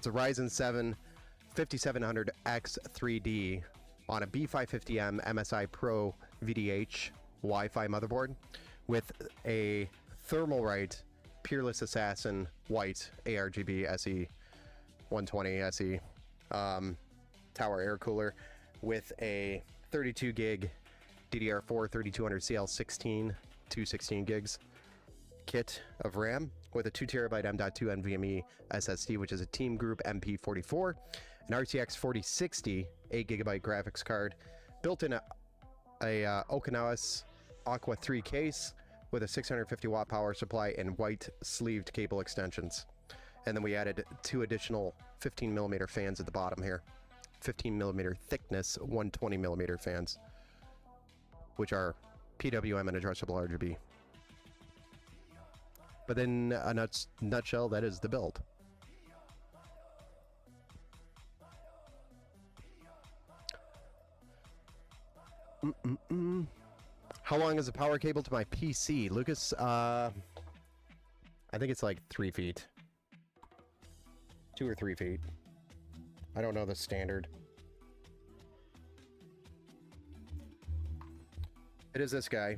It's a Ryzen 7 5700X 3D on a B550M MSI Pro VDH Wi-Fi motherboard with a Thermalright Peerless Assassin White ARGB SE 120 SE tower air cooler with a 32 gig DDR4 3200 CL16 216 gigs kit of RAM with a 2TB M.2 NVMe SSD, which is a Team Group MP44, an RTX 4060 8GB graphics card, built in a Okinawa's Aqua 3 case with a 650 watt power supply and white sleeved cable extensions. And then we added 2 additional 15mm fans at the bottom here. 15mm thickness, 120mm fans, which are PWM and addressable RGB. But in a nutshell, that is the build. How long is the power cable to my PC? Lucas, I think it's like 3 feet. 2 or 3 feet. I don't know the standard. It is this guy.